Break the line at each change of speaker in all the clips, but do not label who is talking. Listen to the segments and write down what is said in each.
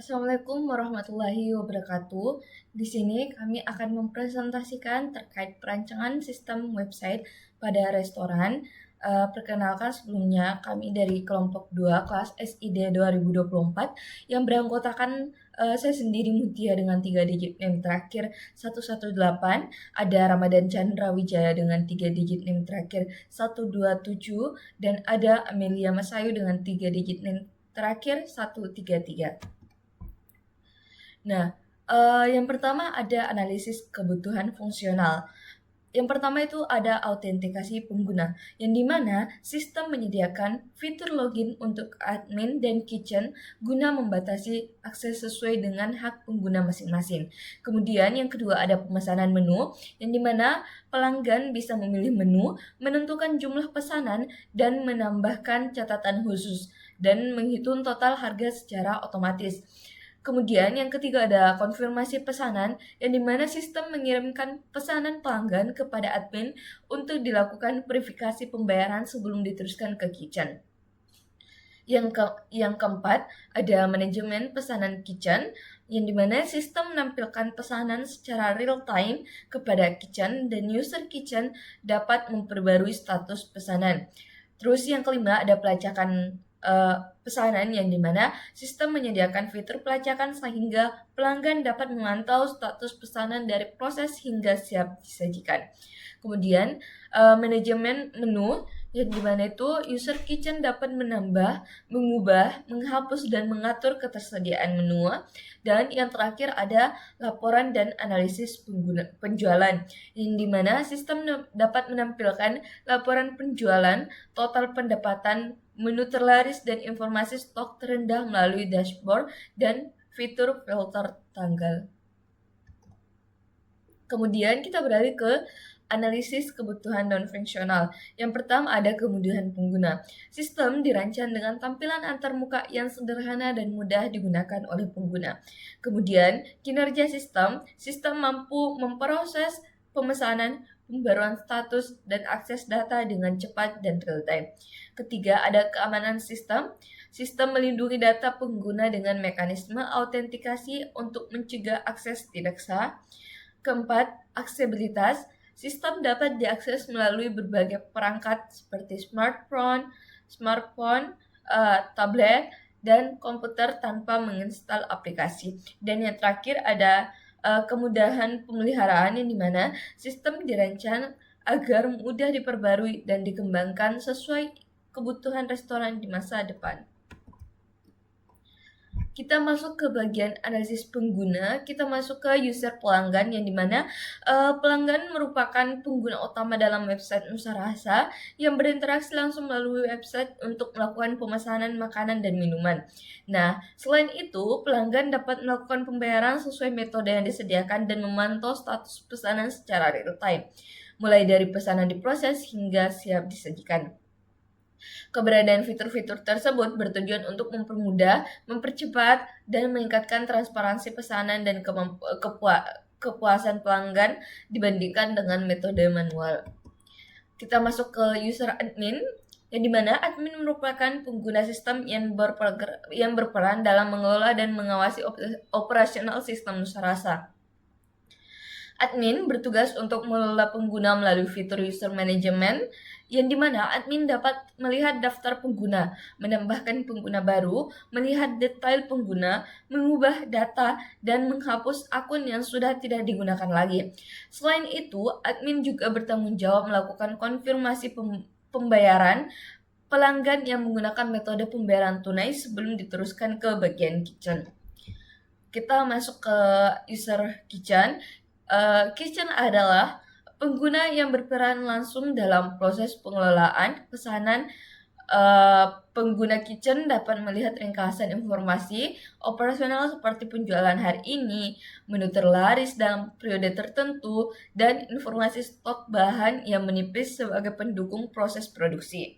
Assalamualaikum warahmatullahi wabarakatuh. Di sini kami akan mempresentasikan terkait perancangan sistem website pada restoran. Perkenalkan sebelumnya kami dari kelompok 2 kelas SID 2024 yang beranggotakan saya sendiri Mutia dengan 3 digit NIM terakhir 118, ada Ramadan Chandra Wijaya dengan 3 digit NIM terakhir 127, dan ada Amelia Masayu dengan 3 digit NIM terakhir 133. Nah, yang pertama ada analisis kebutuhan fungsional. Yang pertama itu ada autentikasi pengguna, yang dimana sistem menyediakan fitur login untuk admin dan kitchen guna membatasi akses sesuai dengan hak pengguna masing-masing. Kemudian yang kedua ada pemesanan menu, yang dimana pelanggan bisa memilih menu, menentukan jumlah pesanan, dan menambahkan catatan khusus, dan menghitung total harga secara otomatis. Kemudian yang ketiga ada konfirmasi pesanan, yang dimana sistem mengirimkan pesanan pelanggan kepada admin untuk dilakukan verifikasi pembayaran sebelum diteruskan ke kitchen. Yang keempat ada manajemen pesanan kitchen, yang dimana sistem menampilkan pesanan secara real time kepada kitchen dan user kitchen dapat memperbarui status pesanan. Terus yang kelima ada pelacakan pesanan, yang dimana sistem menyediakan fitur pelacakan sehingga pelanggan dapat memantau status pesanan dari proses hingga siap disajikan. Kemudian manajemen menu, yang dimana itu user kitchen dapat menambah, mengubah, menghapus, dan mengatur ketersediaan menu. Dan yang terakhir ada laporan dan analisis penjualan, yang dimana sistem dapat menampilkan laporan penjualan, total pendapatan, menu terlaris, dan informasi stok terendah melalui dashboard dan fitur filter tanggal. Kemudian kita beralih ke analisis kebutuhan non-fungsional. Yang pertama ada kemudahan pengguna. Sistem dirancang dengan tampilan antarmuka yang sederhana dan mudah digunakan oleh pengguna. Kemudian kinerja sistem mampu memproses pemesanan, pembaruan status, dan akses data dengan cepat dan real time. Ketiga ada keamanan sistem. Sistem melindungi data pengguna dengan mekanisme autentikasi untuk mencegah akses tidak sah. Keempat, aksesibilitas. Sistem dapat diakses melalui berbagai perangkat seperti smartphone, tablet, dan komputer tanpa menginstal aplikasi. Dan yang terakhir ada kemudahan pemeliharaan, yang dimana sistem dirancang agar mudah diperbarui dan dikembangkan sesuai kebutuhan restoran di masa depan. Kita masuk ke bagian analisis pengguna, kita masuk ke user pelanggan, yang dimana pelanggan merupakan pengguna utama dalam website Nusa Rasa yang berinteraksi langsung melalui website untuk melakukan pemesanan makanan dan minuman. Nah, selain itu, pelanggan dapat melakukan pembayaran sesuai metode yang disediakan dan memantau status pesanan secara real time, mulai dari pesanan diproses hingga siap disajikan. Keberadaan fitur-fitur tersebut bertujuan untuk mempermudah, mempercepat, dan meningkatkan transparansi pesanan dan kepuasan pelanggan dibandingkan dengan metode manual. Kita masuk ke user admin, yang dimana admin merupakan pengguna sistem yang berperan dalam mengelola dan mengawasi operasional sistem Nusa Rasa. Admin bertugas untuk mengelola pengguna melalui fitur user management, yang dimana admin dapat melihat daftar pengguna, menambahkan pengguna baru, melihat detail pengguna, mengubah data, dan menghapus akun yang sudah tidak digunakan lagi. Selain itu, admin juga bertanggung jawab melakukan konfirmasi pembayaran pelanggan yang menggunakan metode pembayaran tunai sebelum diteruskan ke bagian kitchen. Kita masuk ke user kitchen. Kitchen adalah pengguna yang berperan langsung dalam proses pengelolaan pesanan. Pengguna kitchen dapat melihat ringkasan informasi operasional seperti penjualan hari ini, menu terlaris dalam periode tertentu, dan informasi stok bahan yang menipis sebagai pendukung proses produksi.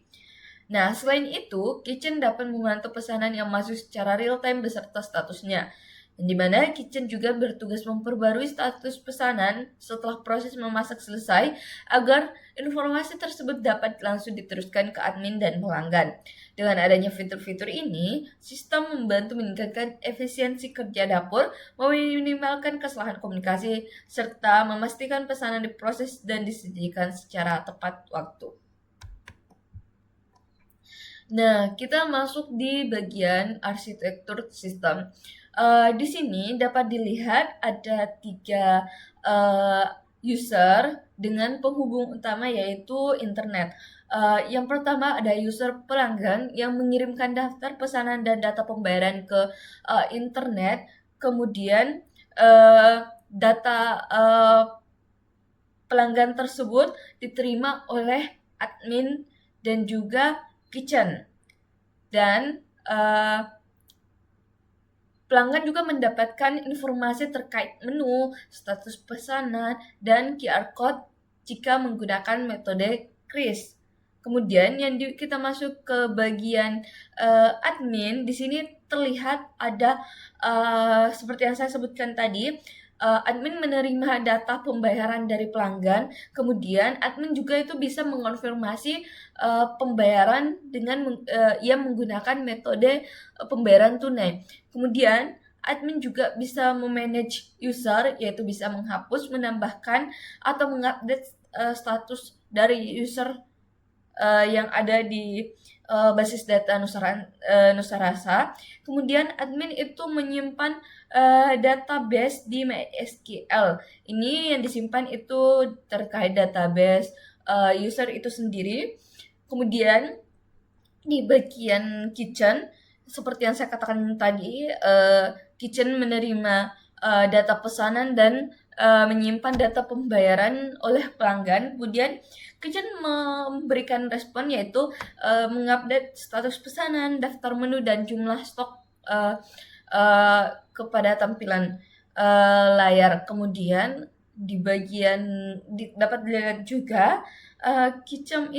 Nah, selain itu, kitchen dapat memantau pesanan yang masuk secara real time beserta statusnya. di mana kitchen juga bertugas memperbarui status pesanan setelah proses memasak selesai agar informasi tersebut dapat langsung diteruskan ke admin dan pelanggan. Dengan adanya fitur-fitur ini, sistem membantu meningkatkan efisiensi kerja dapur, meminimalkan kesalahan komunikasi, serta memastikan pesanan diproses dan disajikan secara tepat waktu. Nah, kita masuk di bagian arsitektur sistem. Di sini dapat dilihat ada 3 user dengan penghubung utama yaitu internet. Yang pertama ada user pelanggan yang mengirimkan daftar pesanan dan data pembayaran ke internet. Kemudian data pelanggan tersebut diterima oleh admin dan juga kitchen. Dan pelanggan juga mendapatkan informasi terkait menu, status pesanan, dan QR Code jika menggunakan metode kris. Kemudian kita masuk ke bagian admin. Di sini terlihat ada seperti yang saya sebutkan tadi, admin menerima data pembayaran dari pelanggan. Kemudian admin juga itu bisa mengonfirmasi pembayaran dengan ia menggunakan metode pembayaran tunai. Kemudian admin juga bisa memanage user, yaitu bisa menghapus, menambahkan, atau mengupdate status dari user yang ada di basis data Nusarasa. Kemudian admin itu menyimpan database di MySQL. Ini yang disimpan itu terkait database user itu sendiri. Kemudian di bagian kitchen, seperti yang saya katakan tadi, kitchen menerima data pesanan dan menyimpan data pembayaran oleh pelanggan. Kemudian kitchen memberikan respon yaitu mengupdate status pesanan, daftar menu, dan jumlah stok kepada tampilan layar. Kemudian di bagian dapat dilihat juga kitchen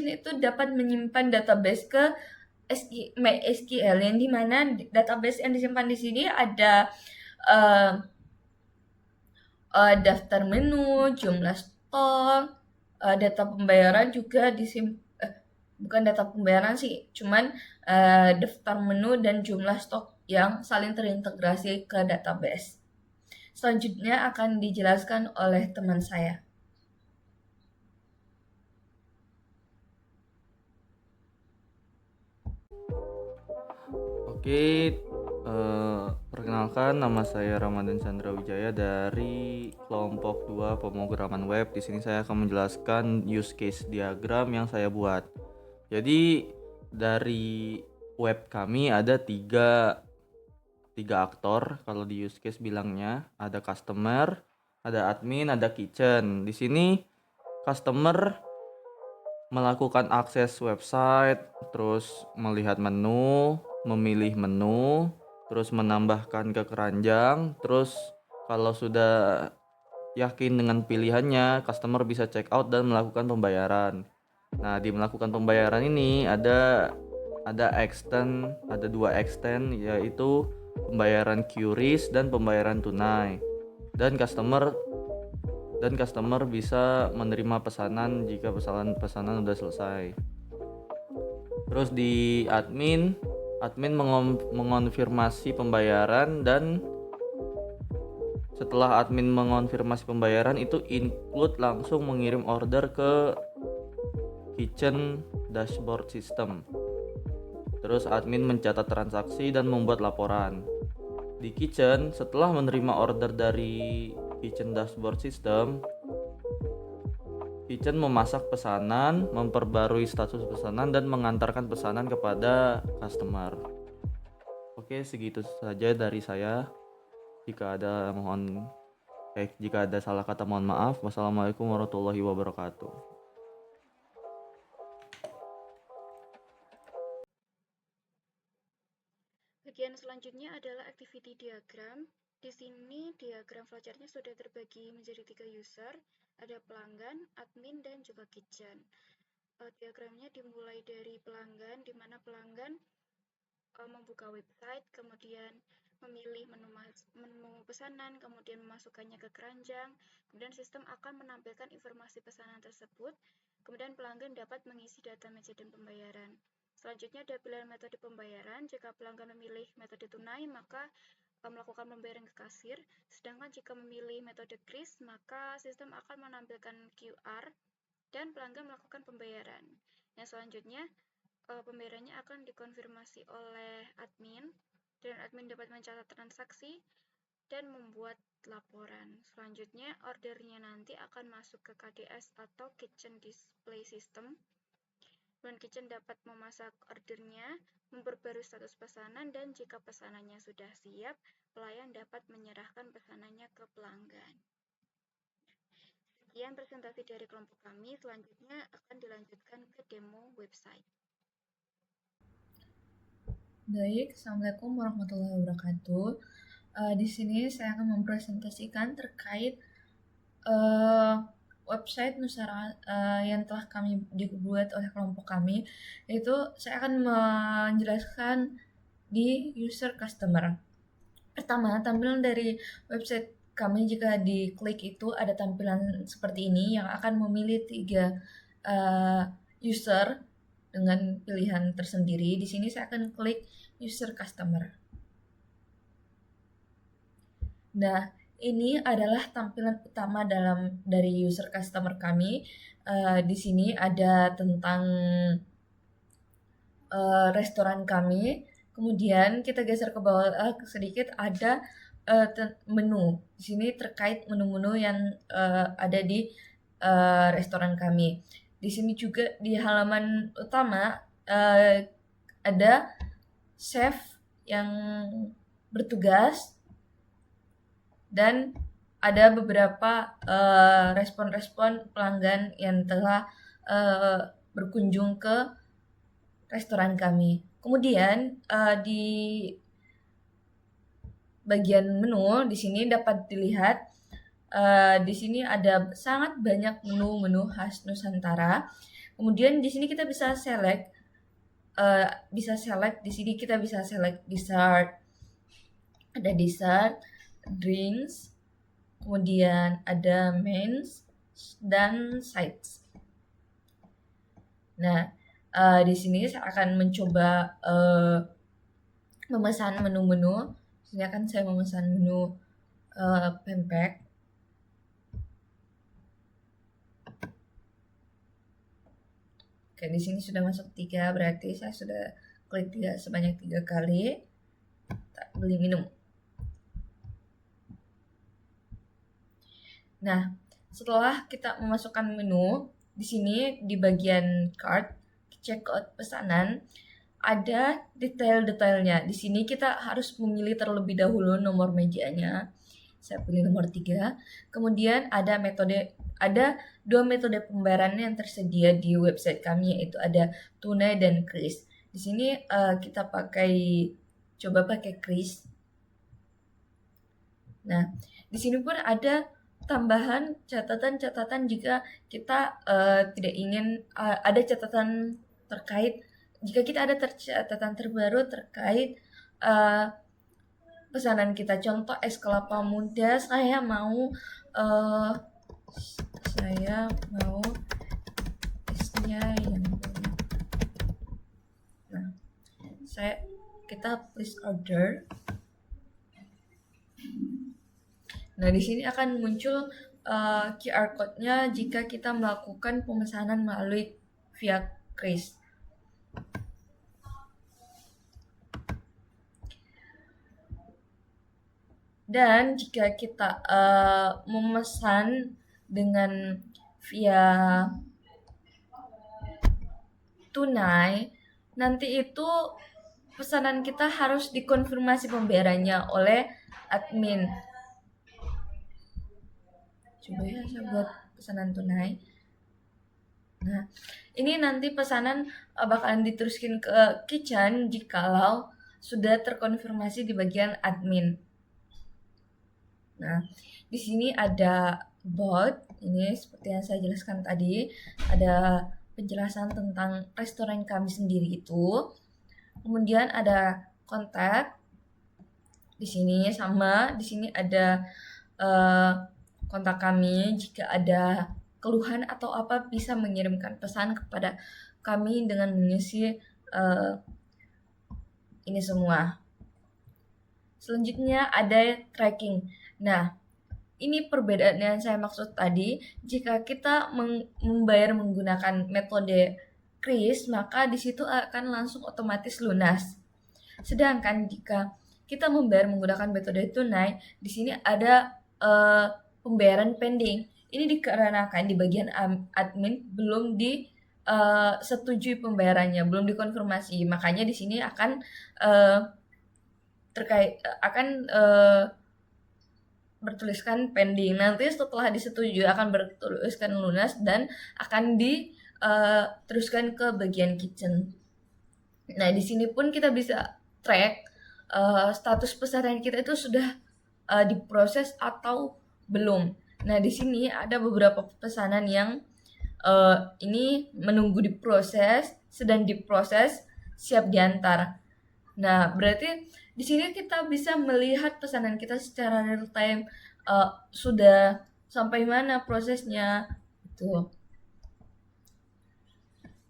itu dapat menyimpan database ke MySQL, yang dimana database yang disimpan di sini ada daftar menu, jumlah stok, data pembayaran juga bukan data pembayaran sih, cuman daftar menu dan jumlah stok yang saling terintegrasi ke database. Selanjutnya akan dijelaskan oleh teman saya.
Oke, perkenalkan nama saya Ramadan Chandra Wijaya dari kelompok 2 pemrograman web. Di sini saya akan menjelaskan use case diagram yang saya buat. Jadi dari web kami ada tiga aktor kalau di use case bilangnya. Ada customer, ada admin, ada kitchen. Di sini customer melakukan akses website, terus melihat menu, memilih menu, terus menambahkan ke keranjang, terus kalau sudah yakin dengan pilihannya, customer bisa check out dan melakukan pembayaran. Nah, di melakukan pembayaran ini ada dua extend, yaitu pembayaran QRIS dan pembayaran tunai. Dan customer bisa menerima pesanan jika pesanan udah selesai. Terus di admin mengonfirmasi pembayaran, dan setelah admin mengonfirmasi pembayaran itu include langsung mengirim order ke kitchen dashboard system. Terus admin mencatat transaksi dan membuat laporan. Di kitchen, setelah menerima order dari kitchen dashboard system, kitchen memasak pesanan, memperbarui status pesanan, dan mengantarkan pesanan kepada customer. Oke, segitu saja dari saya. Jika ada salah kata mohon maaf. Wassalamualaikum warahmatullahi wabarakatuh.
Bagian selanjutnya adalah activity diagram. Di sini diagram flowchartnya sudah terbagi menjadi 3 user, ada pelanggan, admin, dan juga kitchen. Diagramnya dimulai dari pelanggan, di mana pelanggan membuka website, kemudian memilih menu pesanan, kemudian memasukkannya ke keranjang, kemudian sistem akan menampilkan informasi pesanan tersebut, kemudian pelanggan dapat mengisi data meja dan pembayaran. Selanjutnya ada pilihan metode pembayaran. Jika pelanggan memilih metode tunai, maka melakukan pembayaran ke kasir, sedangkan jika memilih metode kris, maka sistem akan menampilkan QR dan pelanggan melakukan pembayaran. Yang selanjutnya, pembayarannya akan dikonfirmasi oleh admin, dan admin dapat mencatat transaksi dan membuat laporan. Selanjutnya, ordernya nanti akan masuk ke KDS atau Kitchen Display System. Dan Kitchen dapat memasak ordernya, memperbarui status pesanan, dan jika pesanannya sudah siap, pelayan dapat menyerahkan pesanannya ke pelanggan. Sekian presentasi dari kelompok kami. Selanjutnya akan dilanjutkan ke demo website.
Baik, Assalamualaikum warahmatullahi wabarakatuh. Di sini saya akan mempresentasikan terkait website Nusara yang telah kami dibuat oleh kelompok kami. Yaitu saya akan menjelaskan di user customer. Pertama, tampilan dari website kami jika diklik itu ada tampilan seperti ini yang akan memilih 3 user dengan pilihan tersendiri. Di sini saya akan klik user customer. Nah, ini adalah tampilan utama dari user customer kami. Di sini ada tentang restoran kami. Kemudian kita geser ke bawah sedikit, ada menu. Di sini terkait menu-menu yang ada di restoran kami. Di sini juga di halaman utama ada chef yang bertugas dan ada beberapa respon-respon pelanggan yang telah berkunjung ke restoran kami. Kemudian di bagian menu di sini dapat dilihat di sini ada sangat banyak menu-menu khas Nusantara. Kemudian di sini kita bisa select di sini kita bisa select dessert. Ada dessert, drinks, kemudian ada mains dan sides. Nah, di sini saya akan mencoba memesan menu-menu. Di sini akan saya memesan menu pempek. Oke, di sini sudah masuk 3, berarti saya sudah klik sebanyak 3 kali. Tak beli minum. Nah, setelah kita memasukkan menu, di sini di bagian cart, checkout pesanan, ada detail-detailnya. Di sini kita harus memilih terlebih dahulu nomor mejanya. Saya pilih nomor 3. Kemudian ada 2 metode pembayaran yang tersedia di website kami, yaitu ada tunai dan kris. Di sini kita coba pakai kris. Nah, di sini pun ada tambahan catatan-catatan jika kita tidak ingin ada catatan terkait, jika kita ada catatan terbaru terkait pesanan kita. Contoh es kelapa muda, saya mau esnya yang banyak. Nah, kita please order. Nah, di sini akan muncul QR code-nya jika kita melakukan pemesanan melalui via kris. Dan jika kita memesan dengan via tunai, nanti itu pesanan kita harus dikonfirmasi pembayarannya oleh admin. Coba ya saya buat pesanan tunai. Nah, ini nanti pesanan bakalan diteruskan ke kitchen jikalau sudah terkonfirmasi di bagian admin. Nah, di sini ada about, ini seperti yang saya jelaskan tadi, ada penjelasan tentang restoran kami sendiri itu. Kemudian ada kontak. Di di sini, sama di sini ada kontak kami. Jika ada keluhan atau apa bisa mengirimkan pesan kepada kami dengan mengisi ini semua. Selanjutnya ada tracking. Nah, ini perbedaan yang saya maksud tadi. Jika kita membayar menggunakan metode kris, maka di situ akan langsung otomatis lunas. Sedangkan jika kita membayar menggunakan metode tunai, di sini ada pembayaran pending. Ini dikarenakan di bagian admin belum setujui pembayarannya, belum dikonfirmasi. Makanya di sini akan bertuliskan pending. Nanti setelah disetujui akan bertuliskan lunas dan akan diteruskan ke bagian kitchen. Nah, di sini pun kita bisa track status pesanan kita itu sudah diproses atau belum. Nah, di sini ada beberapa pesanan yang ini menunggu diproses, sedang diproses, siap diantar. Nah, berarti di sini kita bisa melihat pesanan kita secara real time, sudah sampai mana prosesnya itu.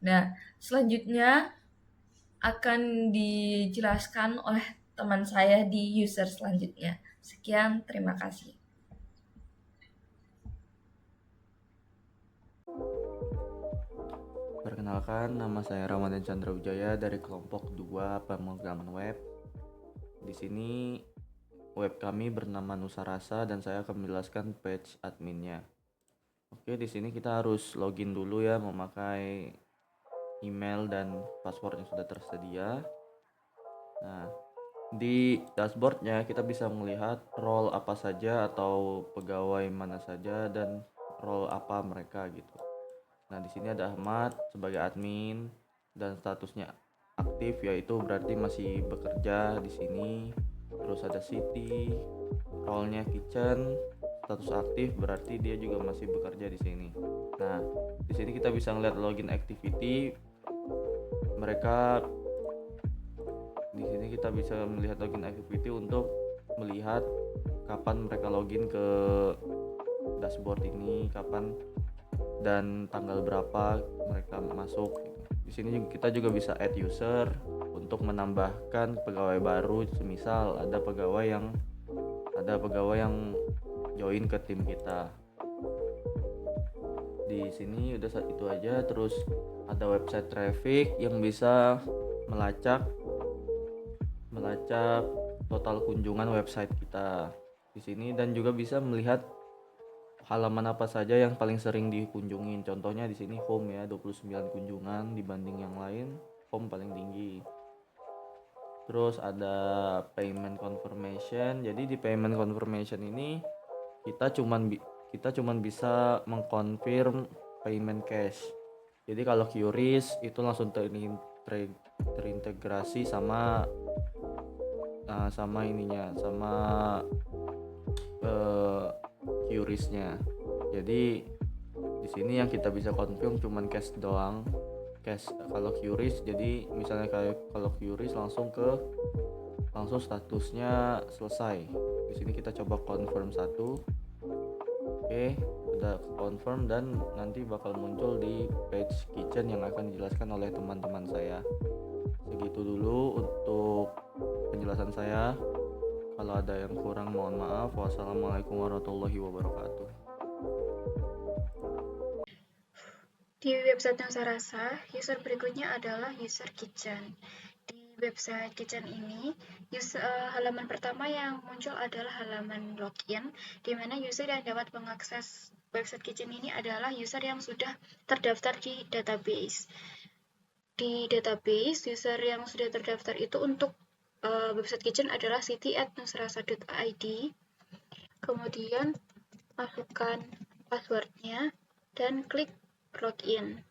Nah, selanjutnya akan dijelaskan oleh teman saya di user selanjutnya. Sekian, terima kasih.
Perkenalkan, nama saya Ramadan Chandra Wijaya dari kelompok 2 pemrograman web. Di sini web kami bernama Nusa Rasa dan saya akan menjelaskan page adminnya. Oke, di sini kita harus login dulu ya, memakai email dan password yang sudah tersedia. Nah, di dashboardnya kita bisa melihat role apa saja atau pegawai mana saja dan role apa mereka gitu. Nah, di sini ada Ahmad sebagai admin dan statusnya aktif, yaitu berarti masih bekerja di sini. Terus ada Siti, role-nya kitchen, status aktif berarti dia juga masih bekerja di sini. Nah, di sini kita bisa melihat login activity. Di sini kita bisa melihat login activity untuk melihat kapan mereka login ke dashboard ini, kapan dan tanggal berapa mereka masuk. Di sini kita juga bisa add user untuk menambahkan pegawai baru, semisal ada pegawai yang join ke tim kita. Di sini udah itu aja. Terus ada website traffic yang bisa melacak total kunjungan website kita di sini, dan juga bisa melihat halaman apa saja yang paling sering dikunjungin. Contohnya di sini home ya, 29 kunjungan dibanding yang lain, home paling tinggi. Terus ada payment confirmation. Jadi di payment confirmation ini kita cuman bisa mengkonfirm payment cash. Jadi kalau QRIS itu langsung terintegrasi sama QRIS-nya. Jadi di sini yang kita bisa confirm cuman cash doang. Cash kalau QRIS, jadi misalnya kalau QRIS langsung statusnya selesai. Di sini kita coba confirm satu. Oke, udah confirm dan nanti bakal muncul di page kitchen yang akan dijelaskan oleh teman-teman saya. Segitu dulu untuk penjelasan saya. Kalau ada yang kurang mohon maaf. Wassalamualaikum warahmatullahi wabarakatuh.
Di website Nusa Rasa, user berikutnya adalah user kitchen. Di website kitchen ini, halaman pertama yang muncul adalah halaman login, di mana user yang dapat mengakses website kitchen ini adalah user yang sudah terdaftar di database. Di database, user yang sudah terdaftar itu untuk website kitchen adalah siti@nusarasa.id. Kemudian masukkan passwordnya dan klik login.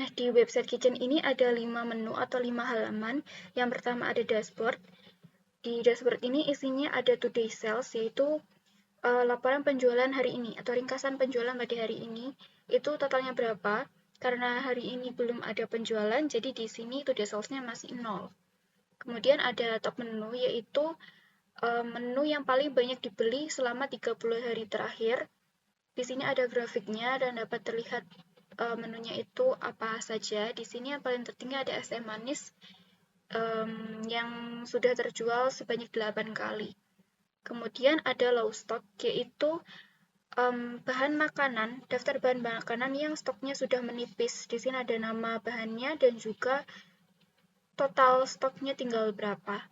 Nah, di website kitchen ini ada 5 menu atau 5 halaman. Yang pertama ada dashboard. Di dashboard ini isinya ada today sales, yaitu laporan penjualan hari ini atau ringkasan penjualan pada hari ini. Itu totalnya berapa? Karena hari ini belum ada penjualan, jadi di sini today sales-nya masih 0. Kemudian ada top menu, yaitu menu yang paling banyak dibeli selama 30 hari terakhir. Di sini ada grafiknya dan dapat terlihat menunya itu apa saja. Di sini yang paling tertinggi ada es teh manis yang sudah terjual sebanyak 8 kali. Kemudian ada low stock, yaitu bahan makanan, daftar bahan makanan yang stoknya sudah menipis. Di sini ada nama bahannya dan juga total stoknya tinggal berapa.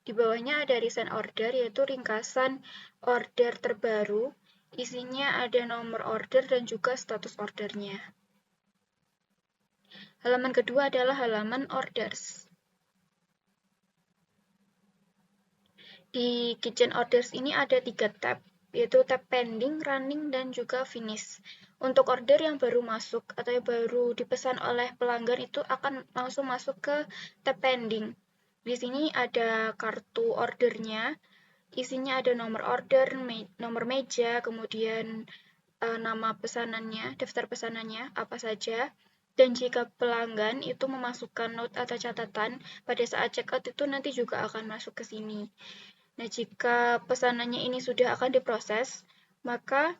Di bawahnya ada recent order, yaitu ringkasan order terbaru. Isinya ada nomor order dan juga status ordernya. Halaman kedua adalah halaman orders. Di kitchen orders ini ada 3 tab, yaitu tab pending, running, dan juga finish. Untuk order yang baru masuk atau yang baru dipesan oleh pelanggan itu akan langsung masuk ke tab pending. Di sini ada kartu ordernya, isinya ada nomor order, nomor meja, kemudian nama pesanannya, daftar pesanannya, apa saja. Dan jika pelanggan itu memasukkan note atau catatan pada saat checkout itu nanti juga akan masuk ke sini. Nah, jika pesanannya ini sudah akan diproses, maka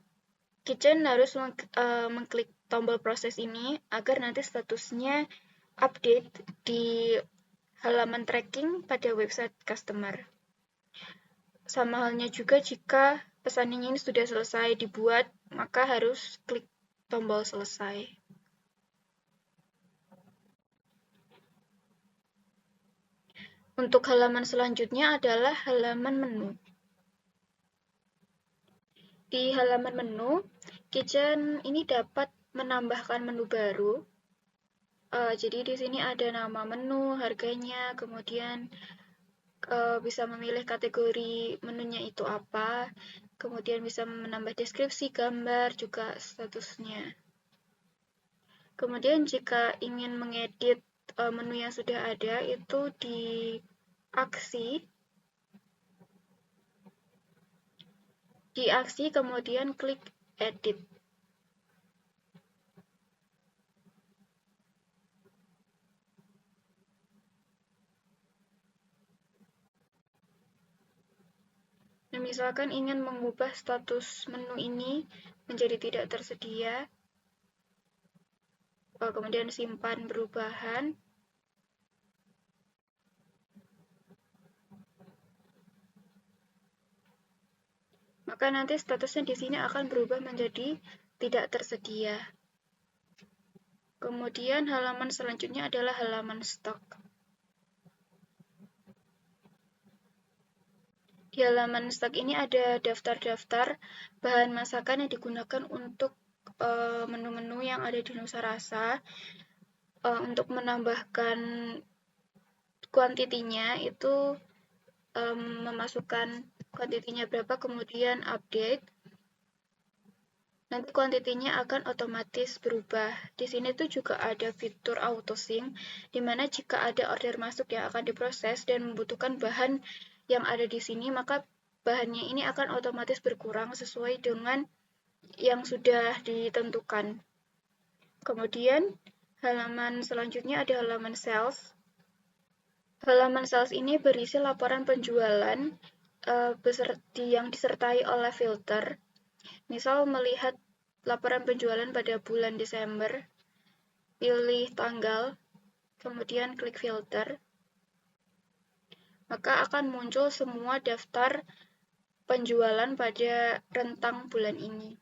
kitchen harus mengklik tombol proses ini agar nanti statusnya update di halaman tracking pada website customer. Sama halnya juga jika pesanannya ini sudah selesai dibuat, maka harus klik tombol selesai. Untuk halaman selanjutnya adalah halaman menu. Di halaman menu, kitchen ini dapat menambahkan menu baru. Jadi di sini ada nama menu, harganya, kemudian bisa memilih kategori menunya itu apa, kemudian bisa menambah deskripsi, gambar, juga statusnya. Kemudian jika ingin mengedit menu yang sudah ada, itu di aksi, kemudian klik edit. Nah, misalkan ingin mengubah status menu ini menjadi tidak tersedia, kemudian simpan perubahan, maka nanti statusnya di sini akan berubah menjadi tidak tersedia. Kemudian halaman selanjutnya adalah halaman stok. Di halaman stok ini ada daftar-daftar bahan masakan yang digunakan untuk menu-menu yang ada di Nusa Rasa. Untuk menambahkan kuantitinya itu memasukkan kuantitinya berapa, kemudian update. Nanti kuantitinya akan otomatis berubah. Di sini tuh juga ada fitur auto sync, di mana jika ada order masuk yang akan diproses dan membutuhkan bahan yang ada di sini, maka bahannya ini akan otomatis berkurang sesuai dengan yang sudah ditentukan. Kemudian halaman selanjutnya ada halaman sales. Halaman sales ini berisi laporan penjualan yang disertai oleh filter. Misal melihat laporan penjualan pada bulan Desember, pilih tanggal, kemudian klik filter, maka akan muncul semua daftar penjualan pada rentang bulan ini.